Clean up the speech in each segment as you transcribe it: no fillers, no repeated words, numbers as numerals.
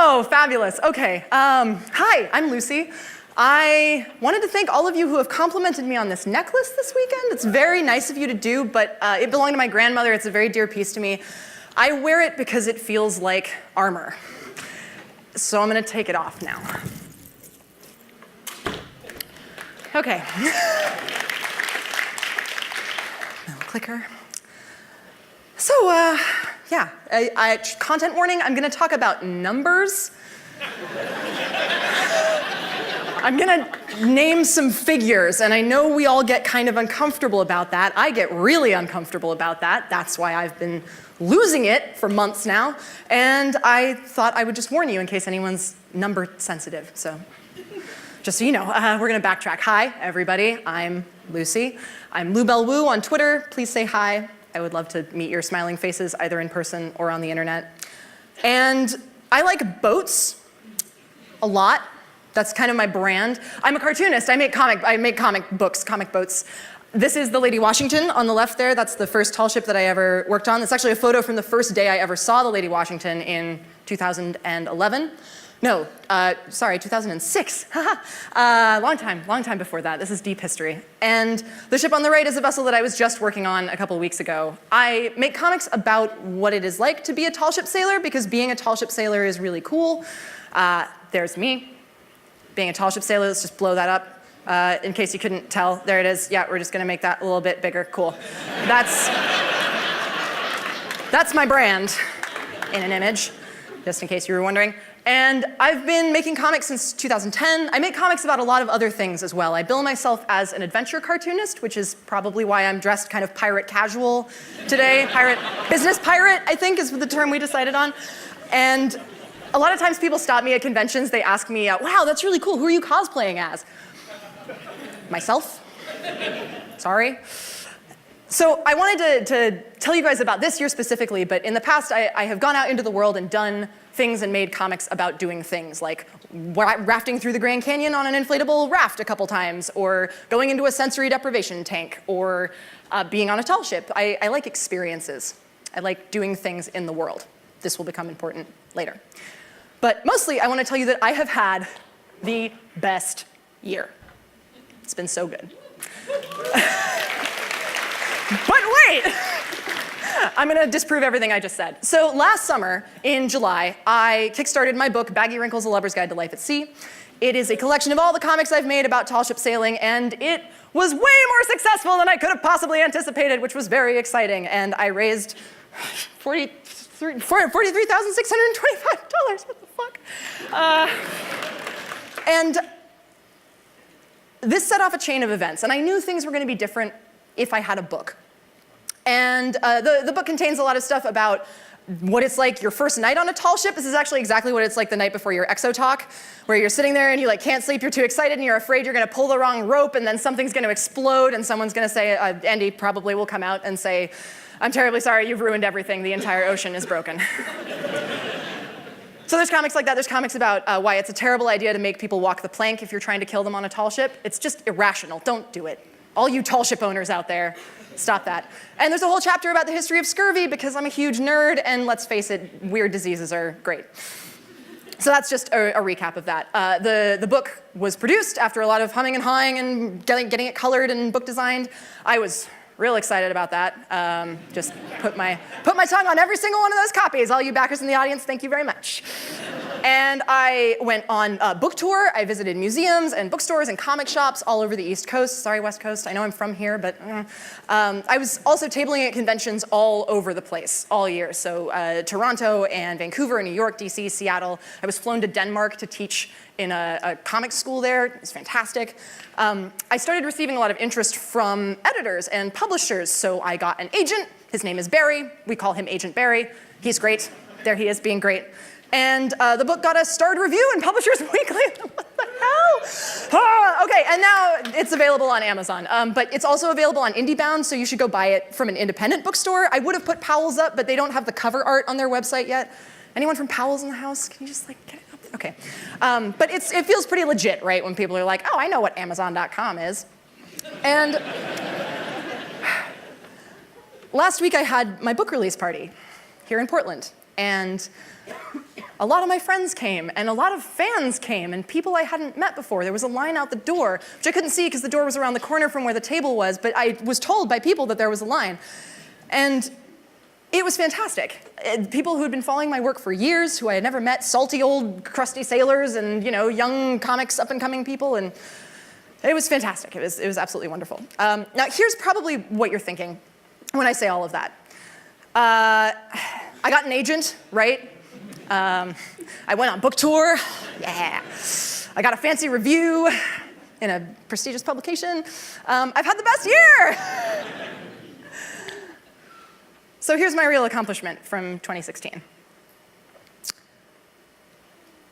Oh, fabulous. Okay. Hi, I'm Lucy. I wanted to thank all of you who have complimented me on this necklace this weekend. It's very nice of you to do, but it belonged to my grandmother. It's a very dear piece to me. I wear it because it feels like armor. So I'm going to take it off now. Okay. Little clicker. So, yeah, content warning, I'm going to talk about numbers. I'm going to name some figures, and I know we all get kind of uncomfortable about that. I get really uncomfortable about that. That's why I've been losing it for months now, and I thought I would just warn you in case anyone's number sensitive. So, just so you know, we're going to backtrack. Hi, everybody. I'm Lucy. I'm Lou Bell Woo on Twitter. Please say hi. I would love to meet your smiling faces either in person or on the internet. And I like boats a lot. That's kind of my brand. I'm a cartoonist. I make comic books, comic boats. This is the Lady Washington on the left there. That's the first tall ship that I ever worked on. It's actually a photo from the first day I ever saw the Lady Washington in 2011. No, sorry, 2006. Long time before that. This is deep history. And the ship on the right is a vessel that I was just working on a couple weeks ago. I make comics about what it is like to be a tall ship sailor, because being a tall ship sailor is really cool. There's me. Being a tall ship sailor, let's just blow that up. In case you couldn't tell, there it is. Yeah, we're just gonna make that a little bit bigger. Cool. That's my brand in an image, just in case you were wondering. And I've been making comics since 2010. I make comics about a lot of other things as well. I bill myself as an adventure cartoonist, which is probably why I'm dressed kind of pirate casual today. Business pirate, I think, is the term we decided on. And a lot of times people stop me at conventions. They ask me, wow, that's really cool. Who are you cosplaying as? Myself. Sorry. So I wanted to tell you guys about this year specifically, but in the past I have gone out into the world and done things and made comics about doing things, like rafting through the Grand Canyon on an inflatable raft a couple times, or going into a sensory deprivation tank, or being on a tall ship. I like experiences. I like doing things in the world. This will become important later. But mostly I want to tell you that I have had the best year. It's been so good. But wait! I'm going to disprove everything I just said. So last summer, in July, I kickstarted my book, Baggy Wrinkles, A Lover's Guide to Life at Sea. It is a collection of all the comics I've made about tall ship sailing, and it was way more successful than I could have possibly anticipated, which was very exciting. And I raised $43,625. What the fuck? And this set off a chain of events, and I knew things were going to be different if I had a book. And the book contains a lot of stuff about what it's like your first night on a tall ship. This is actually exactly what it's like the night before your XO talk, where you're sitting there and you can't sleep, you're too excited, and you're afraid you're going to pull the wrong rope, and then something's going to explode, and someone's going to say, Andy probably will come out and say, I'm terribly sorry, you've ruined everything, the entire ocean is broken. So there's comics like that. There's comics about why it's a terrible idea to make people walk the plank if you're trying to kill them on a tall ship. It's just irrational. Don't do it. All you tall ship owners out there, stop that. And there's a whole chapter about the history of scurvy, because I'm a huge nerd, and let's face it, weird diseases are great. So that's just a recap of that. The book was produced after a lot of humming and hawing and getting it colored and book designed. I was real excited about that. Just put my tongue on every single one of those copies. All you backers in the audience, thank you very much. And I went on a book tour. I visited museums and bookstores and comic shops all over the East Coast. Sorry, West Coast. I know I'm from here, but I was also tabling at conventions all over the place all year. So Toronto and Vancouver, New York, DC, Seattle. I was flown to Denmark to teach in a comic school there. It was fantastic. I started receiving a lot of interest from editors and publishers, so I got an agent. His name is Barry. We call him Agent Barry. He's great. There he is, being great. And the book got a starred review in Publishers Weekly. What the hell? Okay, and now it's available on Amazon. But it's also available on IndieBound, so you should go buy it from an independent bookstore. I would have put Powell's up, but they don't have the cover art on their website yet. Anyone from Powell's in the house? Can you just get it up? Okay. But it feels pretty legit, right? When people are like, oh, I know what Amazon.com is. And last week I had my book release party here in Portland. And a lot of my friends came, and a lot of fans came, and people I hadn't met before. There was a line out the door, which I couldn't see because the door was around the corner from where the table was, but I was told by people that there was a line. And it was fantastic. People who had been following my work for years, who I had never met, salty old crusty sailors and young comics up-and-coming people, and it was fantastic. It was absolutely wonderful. Now here's probably what you're thinking when I say all of that. I got an agent, right? I went on book tour, yeah. I got a fancy review in a prestigious publication. I've had the best year! So here's my real accomplishment from 2016.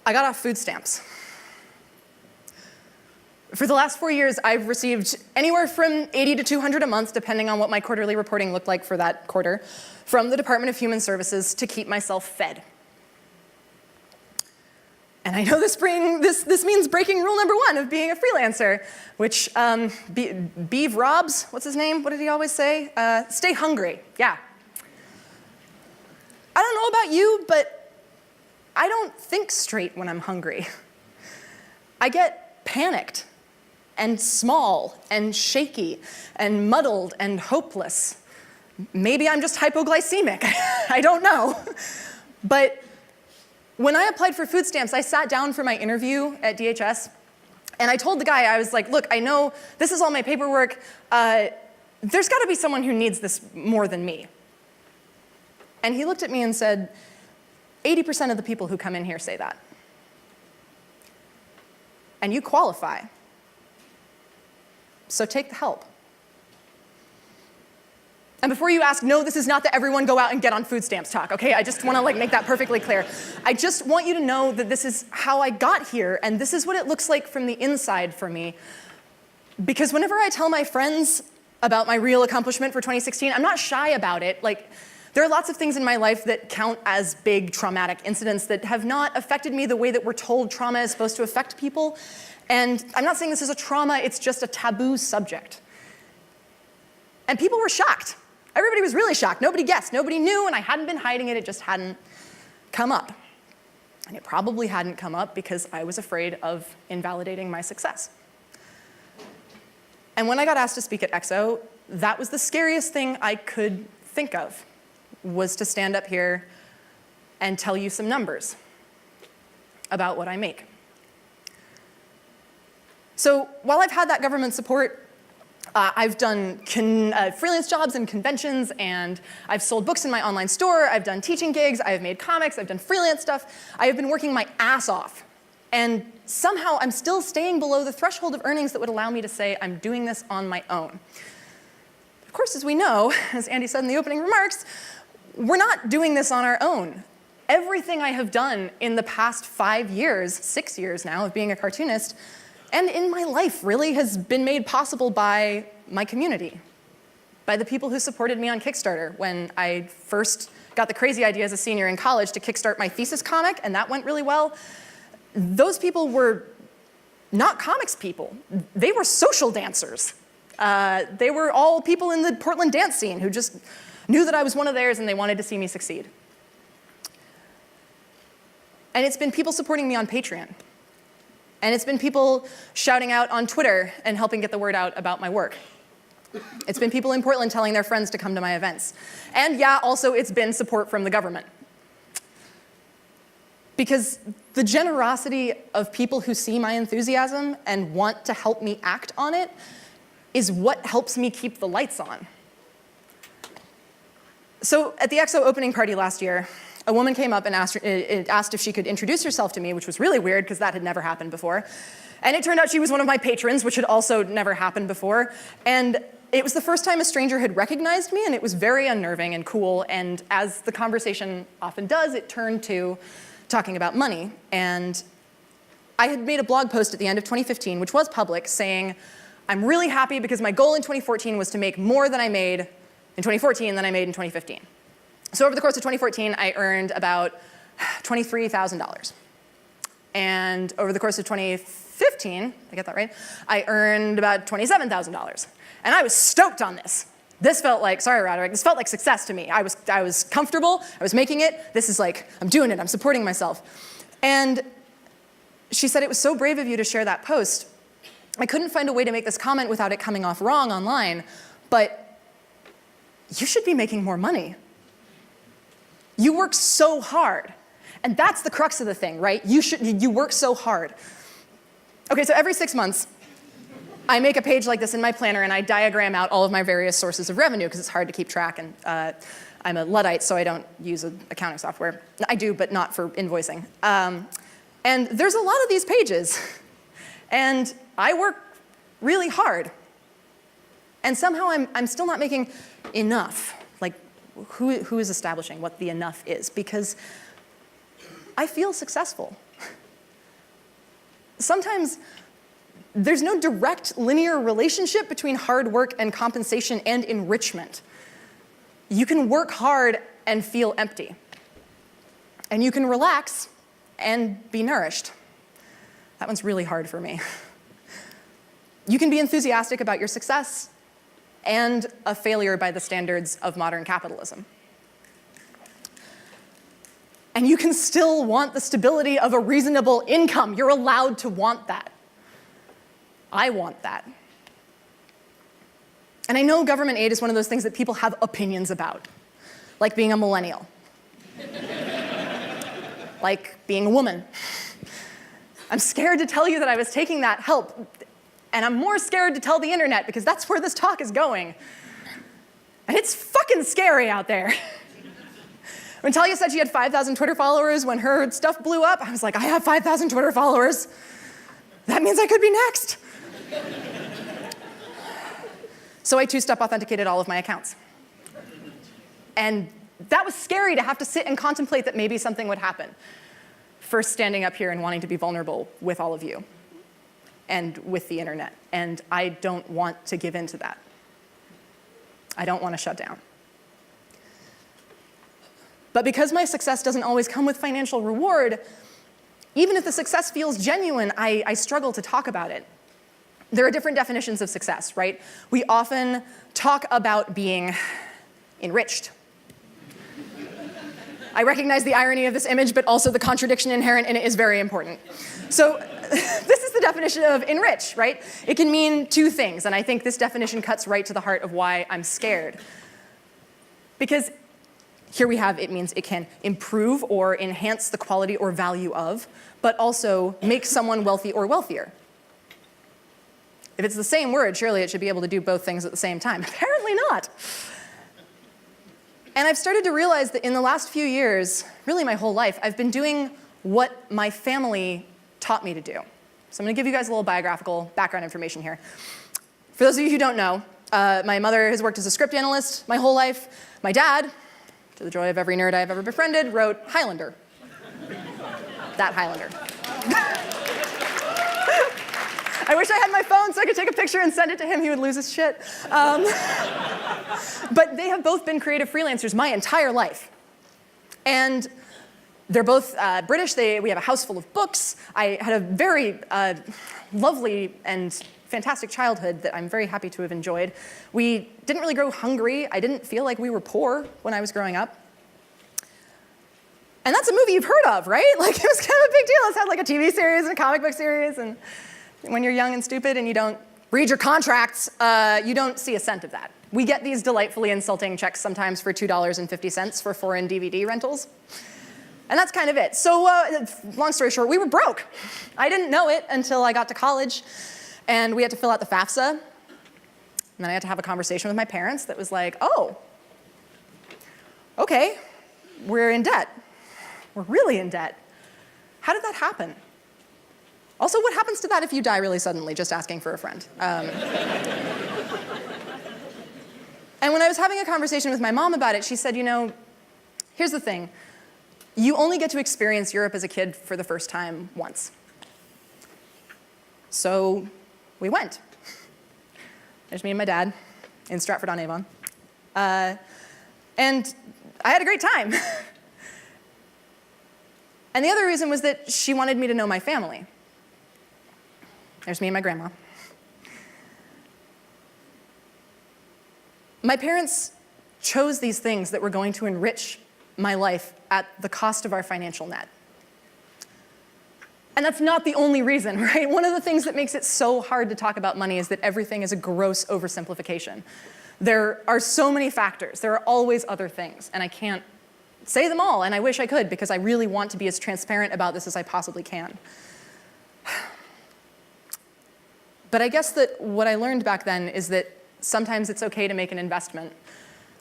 I got off food stamps. For the last 4 years, I've received anywhere from $80 to $200 a month, depending on what my quarterly reporting looked like for that quarter, from the Department of Human Services to keep myself fed. And I know this means breaking rule number 1 of being a freelancer, which Beav Robs, what's his name? What did he always say? Stay hungry, yeah. I don't know about you, but I don't think straight when I'm hungry. I get panicked and small and shaky and muddled and hopeless. Maybe I'm just hypoglycemic, I don't know. But when I applied for food stamps, I sat down for my interview at DHS, and I told the guy, I was like, look, I know this is all my paperwork. There's got to be someone who needs this more than me. And he looked at me and said, 80% of the people who come in here say that. And you qualify. So take the help. And before you ask, no, this is not the everyone go out and get on food stamps talk, okay? I just want to make that perfectly clear. I just want you to know that this is how I got here, and this is what it looks like from the inside for me. Because whenever I tell my friends about my real accomplishment for 2016, I'm not shy about it. There are lots of things in my life that count as big traumatic incidents that have not affected me the way that we're told trauma is supposed to affect people. And I'm not saying this is a trauma, it's just a taboo subject. And people were shocked. Everybody was really shocked. Nobody guessed, nobody knew, and I hadn't been hiding it, it just hadn't come up. And it probably hadn't come up because I was afraid of invalidating my success. And when I got asked to speak at XO, that was the scariest thing I could think of, was to stand up here and tell you some numbers about what I make. So while I've had that government support, I've done freelance jobs and conventions, and I've sold books in my online store, I've done teaching gigs, I've made comics, I've done freelance stuff. I have been working my ass off. And somehow I'm still staying below the threshold of earnings that would allow me to say I'm doing this on my own. Of course, as we know, as Andy said in the opening remarks, we're not doing this on our own. Everything I have done in the past 5 years, 6 years now of being a cartoonist, and in my life really has been made possible by my community, by the people who supported me on Kickstarter when I first got the crazy idea as a senior in college to kickstart my thesis comic, and that went really well. Those people were not comics people. They were social dancers. They were all people in the Portland dance scene who just knew that I was one of theirs and they wanted to see me succeed. And it's been people supporting me on Patreon. And it's been people shouting out on Twitter and helping get the word out about my work. It's been people in Portland telling their friends to come to my events. And yeah, also it's been support from the government. Because the generosity of people who see my enthusiasm and want to help me act on it is what helps me keep the lights on. So at the XO opening party last year, a woman came up and asked if she could introduce herself to me, which was really weird because that had never happened before. And it turned out she was one of my patrons, which had also never happened before. And it was the first time a stranger had recognized me, and it was very unnerving and cool. And as the conversation often does, it turned to talking about money. And I had made a blog post at the end of 2015, which was public, saying, I'm really happy because my goal in 2014 was to make more than I made in 2014 than I made in 2015. So over the course of 2014, I earned about $23,000. And over the course of 2015, I get that right, I earned about $27,000. And I was stoked on this. This felt like, sorry, Roderick, this felt like success to me. I was comfortable, I was making it. This is like, I'm doing it, I'm supporting myself. And she said, it was so brave of you to share that post. I couldn't find a way to make this comment without it coming off wrong online, but you should be making more money. You work so hard. And that's the crux of the thing, right? You work so hard. Okay, so every 6 months, I make a page like this in my planner and I diagram out all of my various sources of revenue because it's hard to keep track, and I'm a Luddite, so I don't use accounting software. I do, but not for invoicing. And there's a lot of these pages, and I work really hard. And somehow I'm still not making enough. Like, who is establishing what the enough is? Because I feel successful. Sometimes there's no direct linear relationship between hard work and compensation and enrichment. You can work hard and feel empty. And you can relax and be nourished. That one's really hard for me. You can be enthusiastic about your success and a failure by the standards of modern capitalism. And you can still want the stability of a reasonable income. You're allowed to want that. I want that. And I know government aid is one of those things that people have opinions about, like being a millennial, like being a woman. I'm scared to tell you that I was taking that help, and I'm more scared to tell the internet because that's where this talk is going. And it's fucking scary out there. When Talia said she had 5,000 Twitter followers when her stuff blew up, I was like, I have 5,000 Twitter followers. That means I could be next. So I two-step authenticated all of my accounts. And that was scary to have to sit and contemplate that maybe something would happen. First standing up here and wanting to be vulnerable with all of you and with the internet. And I don't want to give in to that. I don't want to shut down. But because my success doesn't always come with financial reward, even if the success feels genuine, I struggle to talk about it. There are different definitions of success, right? We often talk about being enriched. I recognize the irony of this image, but also the contradiction inherent in it is very important. So this is the definition of enrich, right? It can mean two things, and I think this definition cuts right to the heart of why I'm scared. Because here we have, it means it can improve or enhance the quality or value of, but also make someone wealthy or wealthier. If it's the same word, surely it should be able to do both things at the same time. Apparently not. And I've started to realize that in the last few years, really my whole life, I've been doing what my family taught me to do. So I'm going to give you guys a little biographical background information here. For those of you who don't know, my mother has worked as a script analyst my whole life. My dad, to the joy of every nerd I've ever befriended, wrote Highlander. That Highlander. I wish I had my phone so I could take a picture and send it to him. He would lose his shit. But they have both been creative freelancers my entire life. And they're both British. We have a house full of books. I had a very lovely and fantastic childhood that I'm very happy to have enjoyed. We didn't really grow hungry. I didn't feel like we were poor when I was growing up. And that's a movie you've heard of, right? Like, it was kind of a big deal. It's had like a TV series and a comic book series. And when you're young and stupid and you don't read your contracts, you don't see a cent of that. We get these delightfully insulting checks sometimes for $2.50 for foreign DVD rentals. And that's kind of it. So long story short, we were broke. I didn't know it until I got to college. And we had to fill out the FAFSA. And then I had to have a conversation with my parents that was like, oh, okay, we're in debt. We're really in debt. How did that happen? Also, what happens to that if you die really suddenly, just asking for a friend? And when I was having a conversation with my mom about it, she said, you know, here's the thing. You only get to experience Europe as a kid for the first time once. So we went. There's me and my dad in Stratford-on-Avon. And I had a great time. And the other reason was that she wanted me to know my family. There's me and my grandma. My parents chose these things that were going to enrich my life at the cost of our financial net. And that's not the only reason, right? One of the things that makes it so hard to talk about money is that everything is a gross oversimplification. There are so many factors. There are always other things, and I can't say them all, and I wish I could, because I really want to be as transparent about this as I possibly can. But I guess that what I learned back then is that sometimes it's okay to make an investment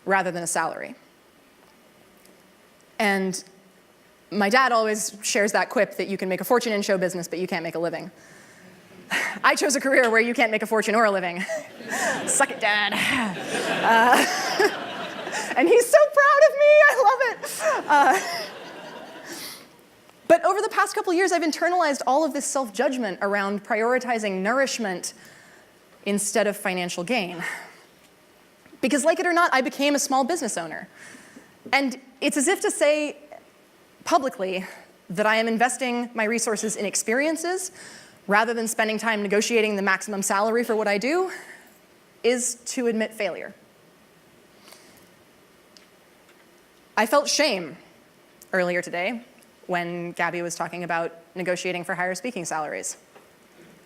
rather than a salary. And my dad always shares that quip that you can make a fortune in show business, but you can't make a living. I chose a career where you can't make a fortune or a living. Suck it, Dad. And he's so proud of me, I love it. But over the past couple years, I've internalized all of this self-judgment around prioritizing nourishment instead of financial gain. Because like it or not, I became a small business owner. And it's as if to say publicly that I am investing my resources in experiences rather than spending time negotiating the maximum salary for what I do is to admit failure. I felt shame earlier today when Gabby was talking about negotiating for higher speaking salaries.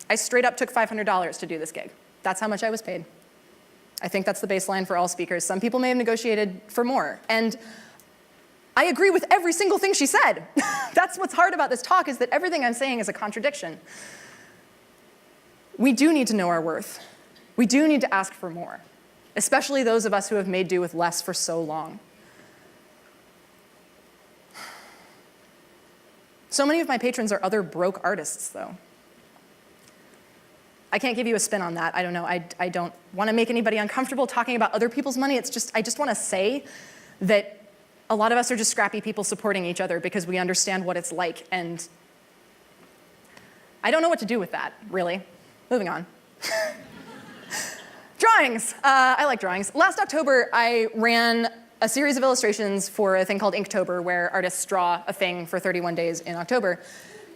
I straight up took $500 to do this gig. That's how much I was paid. I think that's the baseline for all speakers. Some people may have negotiated for more. And I agree with every single thing she said. That's what's hard about this talk, is that everything I'm saying is a contradiction. We do need to know our worth. We do need to ask for more, especially those of us who have made do with less for so long. So many of my patrons are other broke artists, though. I can't give you a spin on that. I don't know. I don't want to make anybody uncomfortable talking about other people's money. I just want to say that a lot of us are just scrappy people supporting each other because we understand what it's like, and I don't know what to do with that, really. Moving on. Drawings. I like drawings. Last October, I ran a series of illustrations for a thing called Inktober, where artists draw a thing for 31 days in October.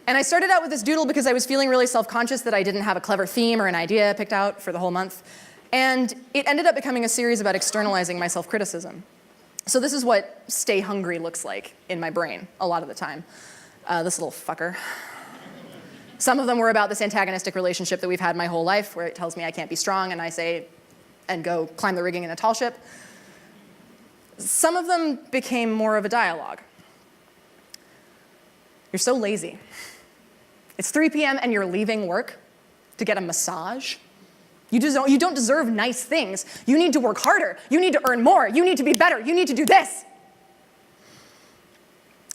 And I started out with this doodle because I was feeling really self-conscious that I didn't have a clever theme or an idea picked out for the whole month. And it ended up becoming a series about externalizing my self-criticism. So this is what stay hungry looks like in my brain a lot of the time. This little fucker. Some of them were about this antagonistic relationship that we've had my whole life, where it tells me I can't be strong, and I say, and go climb the rigging in a tall ship. Some of them became more of a dialogue. You're so lazy. It's 3 p.m. and you're leaving work to get a massage. You don't deserve nice things. You need to work harder. You need to earn more. You need to be better. You need to do this.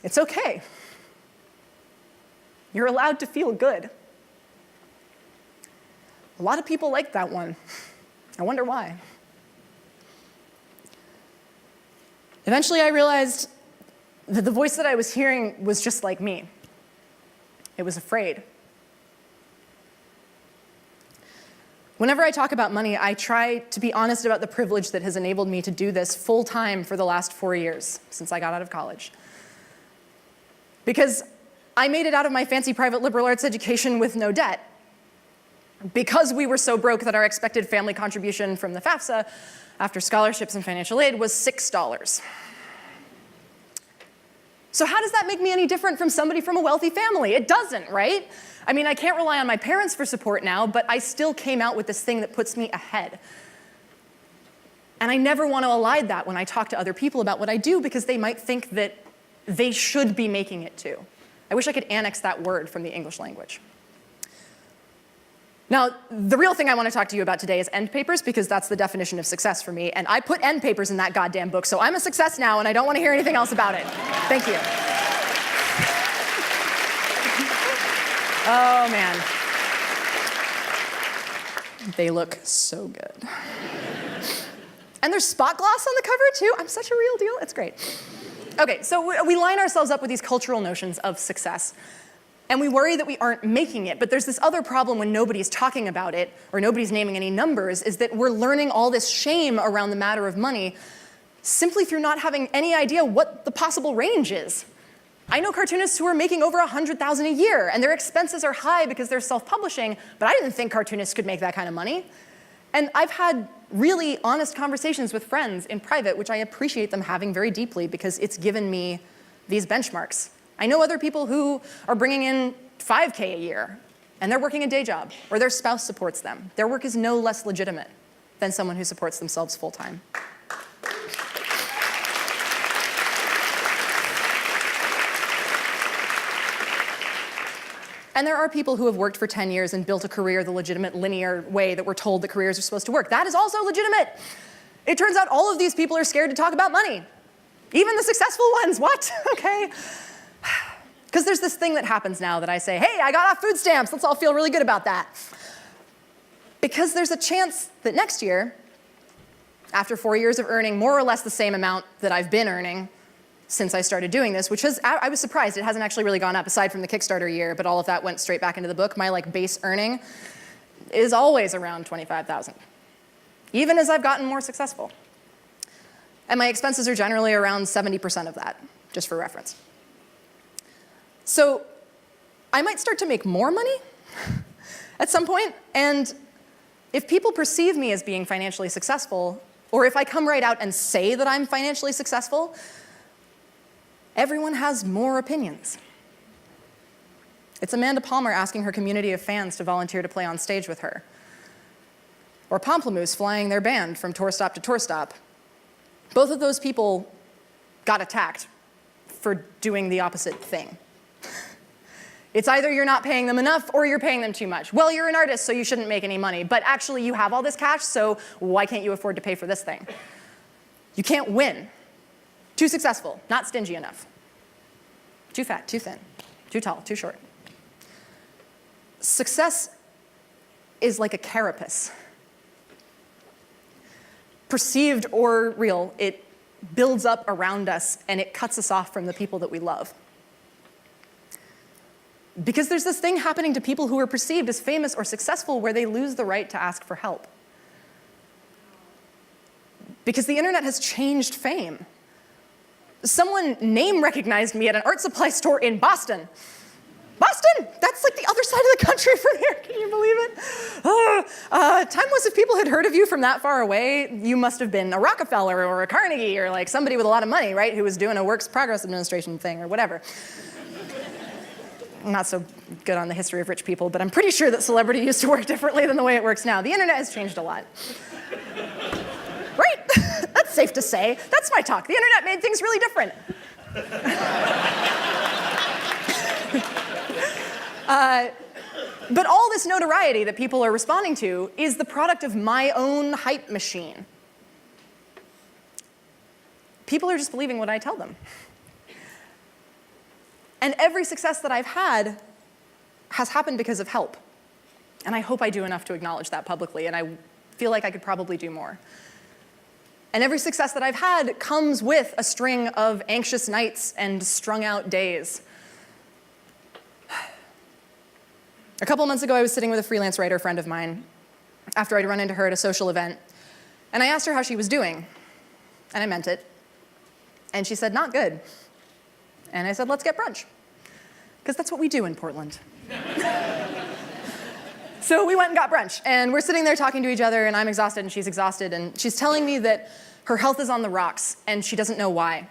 It's okay. You're allowed to feel good. A lot of people like that one. I wonder why. Eventually, I realized that the voice that I was hearing was just like me. It was afraid. Whenever I talk about money, I try to be honest about the privilege that has enabled me to do this full-time for the last 4 years, since I got out of college. Because I made it out of my fancy private liberal arts education with no debt. Because we were so broke that our expected family contribution from the FAFSA, after scholarships and financial aid, was $6. So how does that make me any different from somebody from a wealthy family? It doesn't, right? I mean, I can't rely on my parents for support now, but I still came out with this thing that puts me ahead. And I never want to elide that when I talk to other people about what I do, because they might think that they should be making it too. I wish I could annex that word from the English language. Now, the real thing I want to talk to you about today is end papers, because that's the definition of success for me, and I put end papers in that goddamn book, so I'm a success now, and I don't want to hear anything else about it. Thank you. Oh, man. They look so good. And there's spot gloss on the cover, too. I'm such a real deal. It's great. Okay, so we line ourselves up with these cultural notions of success. And we worry that we aren't making it. But there's this other problem when nobody's talking about it, or nobody's naming any numbers, is that we're learning all this shame around the matter of money simply through not having any idea what the possible range is. I know cartoonists who are making over $100,000 a year, and their expenses are high because they're self-publishing, but I didn't think cartoonists could make that kind of money. And I've had really honest conversations with friends in private, which I appreciate them having very deeply because it's given me these benchmarks. I know other people who are bringing in $5K a year, and they're working a day job, or their spouse supports them. Their work is no less legitimate than someone who supports themselves full-time. And there are people who have worked for 10 years and built a career the legitimate linear way that we're told that careers are supposed to work. That is also legitimate. It turns out all of these people are scared to talk about money. Even the successful ones, what? Okay. Because there's this thing that happens now that I say, hey, I got off food stamps, let's all feel really good about that. Because there's a chance that next year, after 4 years of earning more or less the same amount that I've been earning since I started doing this, which has, I was surprised, it hasn't actually really gone up aside from the Kickstarter year, but all of that went straight back into the book. My base earning is always around $25,000, even as I've gotten more successful. And my expenses are generally around 70% of that, just for reference. So I might start to make more money at some point, and if people perceive me as being financially successful, or if I come right out and say that I'm financially successful, everyone has more opinions. It's Amanda Palmer asking her community of fans to volunteer to play on stage with her, or Pomplamoose flying their band from tour stop to tour stop. Both of those people got attacked for doing the opposite thing. It's either you're not paying them enough or you're paying them too much. Well, you're an artist, so you shouldn't make any money, but actually you have all this cash, so why can't you afford to pay for this thing? You can't win. Too successful, not stingy enough. Too fat, too thin, too tall, too short. Success is like a carapace. Perceived or real, it builds up around us and it cuts us off from the people that we love. Because there's this thing happening to people who are perceived as famous or successful where they lose the right to ask for help. Because the internet has changed fame. Someone name recognized me at an art supply store in Boston. Boston! That's like the other side of the country from here. Can you believe it? Time was if people had heard of you from that far away, you must have been a Rockefeller or a Carnegie or somebody with a lot of money, right? Who was doing a Works Progress Administration thing or whatever. I'm not so good on the history of rich people, but I'm pretty sure that celebrity used to work differently than the way it works now. The internet has changed a lot. Right? That's safe to say. That's my talk. The internet made things really different. But all this notoriety that people are responding to is the product of my own hype machine. People are just believing what I tell them. And every success that I've had has happened because of help. And I hope I do enough to acknowledge that publicly, and I feel like I could probably do more. And every success that I've had comes with a string of anxious nights and strung out days. A couple months ago, I was sitting with a freelance writer friend of mine after I'd run into her at a social event, and I asked her how she was doing, and I meant it. And she said, not good. And I said, let's get brunch, because that's what we do in Portland. So we went and got brunch, and we're sitting there talking to each other, and I'm exhausted, and she's exhausted, and she's telling me that her health is on the rocks, and she doesn't know why.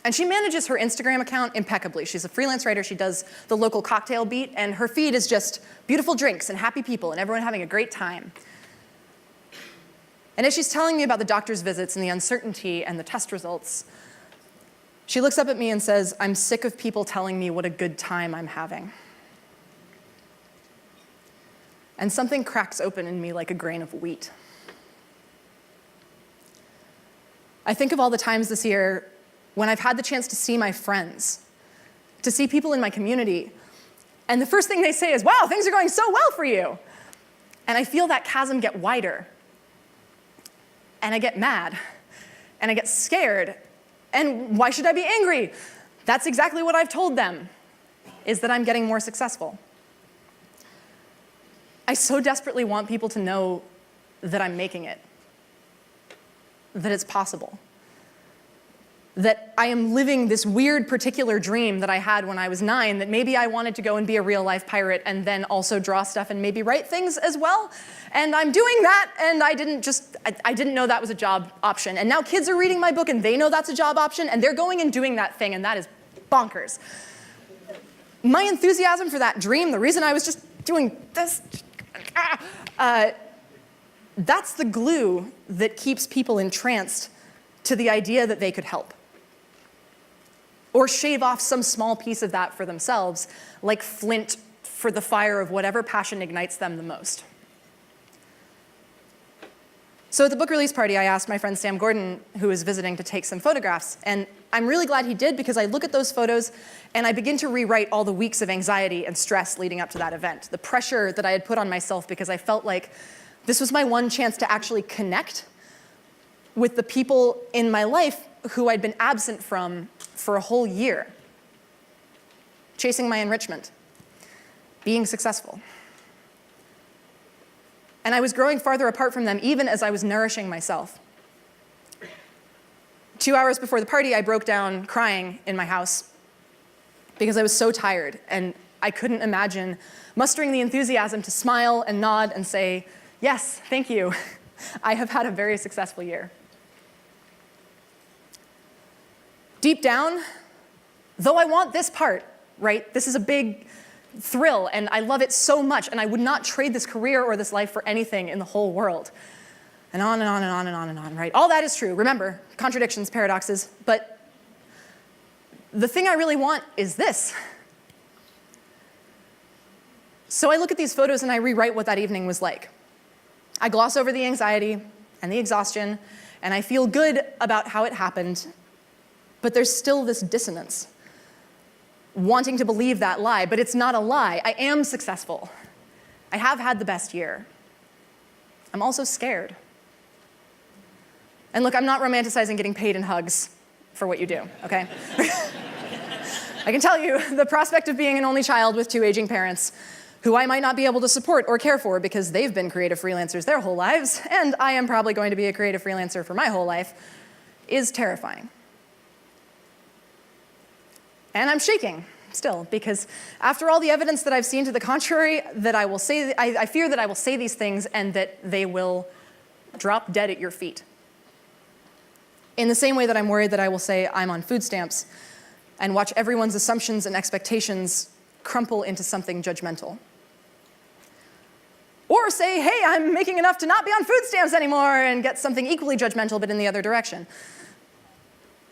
And she manages her Instagram account impeccably. She's a freelance writer. She does the local cocktail beat, and her feed is just beautiful drinks and happy people and everyone having a great time. And as she's telling me about the doctor's visits and the uncertainty and the test results, she looks up at me and says, I'm sick of people telling me what a good time I'm having. And something cracks open in me like a grain of wheat. I think of all the times this year when I've had the chance to see my friends, to see people in my community, and the first thing they say is, wow, things are going so well for you. And I feel that chasm get wider. And I get mad. And I get scared. And why should I be angry? That's exactly what I've told them, is that I'm getting more successful. I so desperately want people to know that I'm making it, that it's possible, that I am living this weird particular dream that I had when I was 9, that maybe I wanted to go and be a real life pirate and then also draw stuff and maybe write things as well. And I'm doing that, and I didn't know that was a job option. And now kids are reading my book and they know that's a job option, and they're going and doing that thing, and that is bonkers. My enthusiasm for that dream, the reason I was just doing this, that's the glue that keeps people entranced to the idea that they could help. Or shave off some small piece of that for themselves, like flint for the fire of whatever passion ignites them the most. So at the book release party, I asked my friend Sam Gordon, who was visiting, to take some photographs. And I'm really glad he did, because I look at those photos and I begin to rewrite all the weeks of anxiety and stress leading up to that event. The pressure that I had put on myself because I felt like this was my one chance to actually connect with the people in my life who I'd been absent from for a whole year. Chasing my enrichment, being successful. And I was growing farther apart from them even as I was nourishing myself. 2 hours before the party, I broke down crying in my house because I was so tired, and I couldn't imagine mustering the enthusiasm to smile and nod and say, yes, thank you. I have had a very successful year. Deep down, though I want this part, right? This is a big thrill, and I love it so much, and I would not trade this career or this life for anything in the whole world. And on and on and on and on and on, right? All that is true. Remember, contradictions, paradoxes, but the thing I really want is this. So I look at these photos and I rewrite what that evening was like. I gloss over the anxiety and the exhaustion, and I feel good about how it happened, but there's still this dissonance, wanting to believe that lie, but it's not a lie. I am successful. I have had the best year. I'm also scared. And look, I'm not romanticizing getting paid in hugs for what you do, okay? I can tell you, the prospect of being an only child with 2 aging parents who I might not be able to support or care for because they've been creative freelancers their whole lives, and I am probably going to be a creative freelancer for my whole life, is terrifying. And I'm shaking still, because after all the evidence that I've seen to the contrary, that I fear that I will say these things and that they will drop dead at your feet. In the same way that I'm worried that I will say I'm on food stamps and watch everyone's assumptions and expectations crumple into something judgmental. Or say, hey, I'm making enough to not be on food stamps anymore, and get something equally judgmental but in the other direction.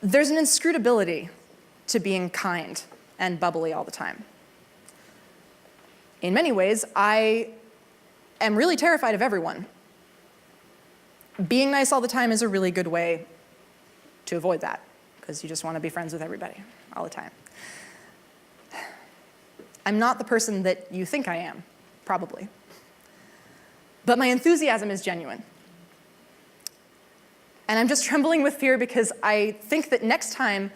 There's an inscrutability to being kind and bubbly all the time. In many ways, I am really terrified of everyone. Being nice all the time is a really good way to avoid that, because you just want to be friends with everybody all the time. I'm not the person that you think I am, probably. But my enthusiasm is genuine. And I'm just trembling with fear because I think that next time,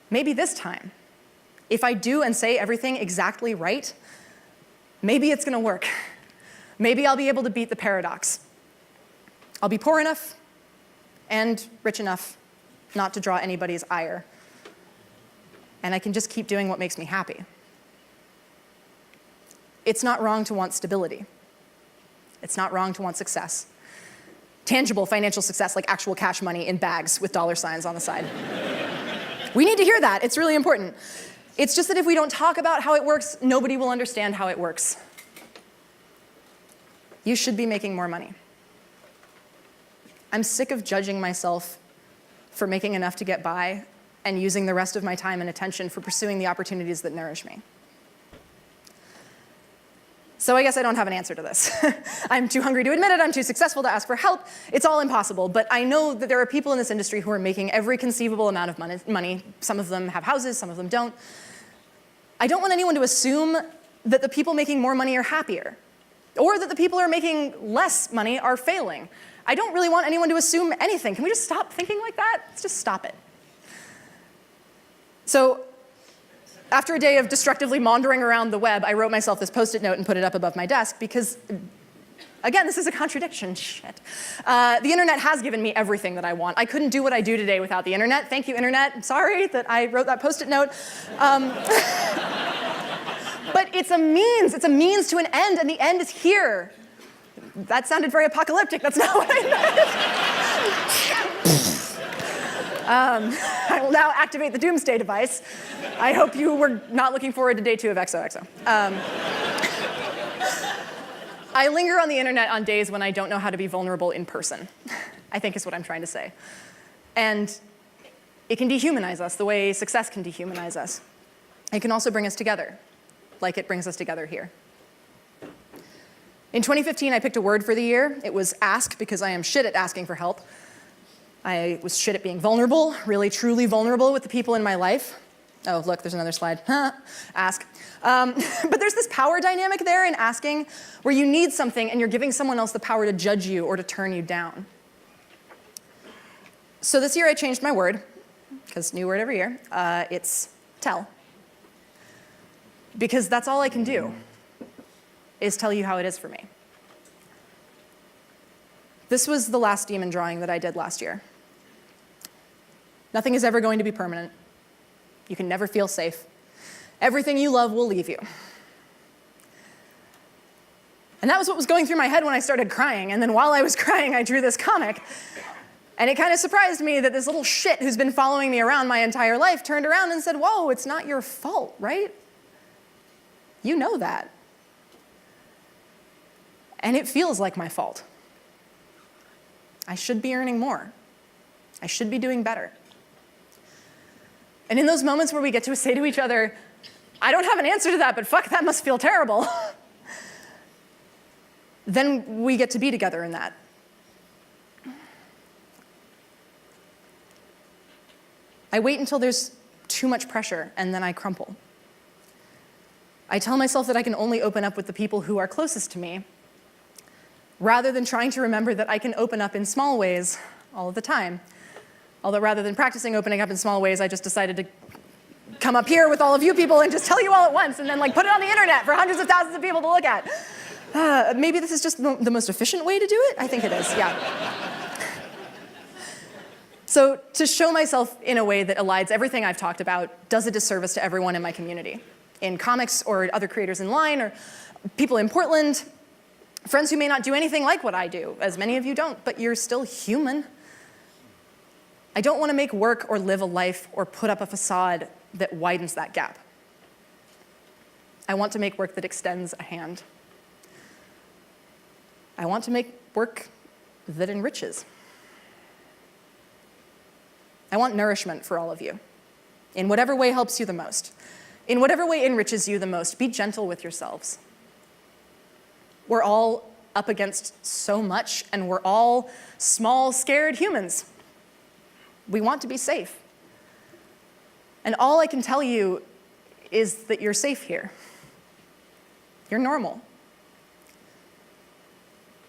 maybe this time, if I do and say everything exactly right, maybe it's going to work. Maybe I'll be able to beat the paradox. I'll be poor enough and rich enough not to draw anybody's ire. And I can just keep doing what makes me happy. It's not wrong to want stability. It's not wrong to want success. Tangible financial success, like actual cash money in bags with dollar signs on the side. We need to hear that. It's really important. It's just that if we don't talk about how it works, nobody will understand how it works. You should be making more money. I'm sick of judging myself for making enough to get by and using the rest of my time and attention for pursuing the opportunities that nourish me. So I guess I don't have an answer to this. I'm too hungry to admit it. I'm too successful to ask for help. It's all impossible. But I know that there are people in this industry who are making every conceivable amount of money. Some of them have houses, some of them don't. I don't want anyone to assume that the people making more money are happier, or that the people who are making less money are failing. I don't really want anyone to assume anything. Can we just stop thinking like that? Let's just stop it. So after a day of destructively maundering around the web, I wrote myself this Post-it note and put it up above my desk because Again, this is a contradiction, shit. The internet has given me everything that I want. I couldn't do what I do today without the internet. Thank you, internet. I'm sorry that I wrote that Post-it note. But it's a means to an end, and the end is here. That sounded very apocalyptic, that's not what I meant. I will now activate the doomsday device. I hope you were not looking forward to day 2 of XOXO. I linger on the internet on days when I don't know how to be vulnerable in person, I think is what I'm trying to say. And it can dehumanize us the way success can dehumanize us. It can also bring us together, like it brings us together here. In 2015, I picked a word for the year. It was ask, because I am shit at asking for help. I was shit at being vulnerable, really truly vulnerable with the people in my life. Oh, look, there's another slide. Ask. But there's this power dynamic there in asking where you need something and you're giving someone else the power to judge you or to turn you down. So this year I changed my word, because new word every year. It's tell. Because that's all I can do, is tell you how it is for me. This was the last demon drawing that I did last year. Nothing is ever going to be permanent. You can never feel safe. Everything you love will leave you. And that was what was going through my head when I started crying. And then while I was crying, I drew this comic. And it kind of surprised me that this little shit who's been following me around my entire life turned around and said, whoa, it's not your fault, right? You know that. And it feels like my fault. I should be earning more. I should be doing better. And in those moments where we get to say to each other, I don't have an answer to that, but fuck, that must feel terrible, then we get to be together in that. I wait until there's too much pressure, and then I crumple. I tell myself that I can only open up with the people who are closest to me, rather than trying to remember that I can open up in small ways all of the time. Although rather than practicing opening up in small ways, I just decided to come up here with all of you people and just tell you all at once and then like put it on the internet for hundreds of thousands of people to look at. Maybe this is just the most efficient way to do it? I think it is, yeah. So to show myself in a way that elides everything I've talked about does a disservice to everyone in my community, in comics or other creators in line or people in Portland, friends who may not do anything like what I do, as many of you don't, but you're still human. I don't want to make work or live a life or put up a facade that widens that gap. I want to make work that extends a hand. I want to make work that enriches. I want nourishment for all of you, in whatever way helps you the most, in whatever way enriches you the most. Be gentle with yourselves. We're all up against so much, and we're all small, scared humans. We want to be safe. And all I can tell you is that you're safe here. You're normal.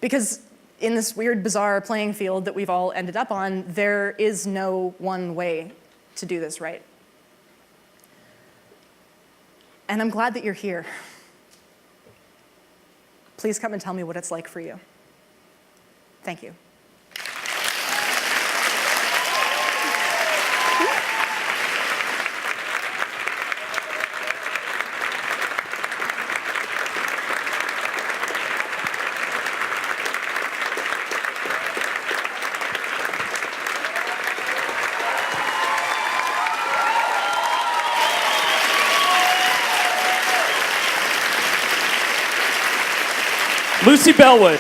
Because in this weird, bizarre playing field that we've all ended up on, there is no one way to do this right. And I'm glad that you're here. Please come and tell me what it's like for you. Thank you. Lucy Bellwood.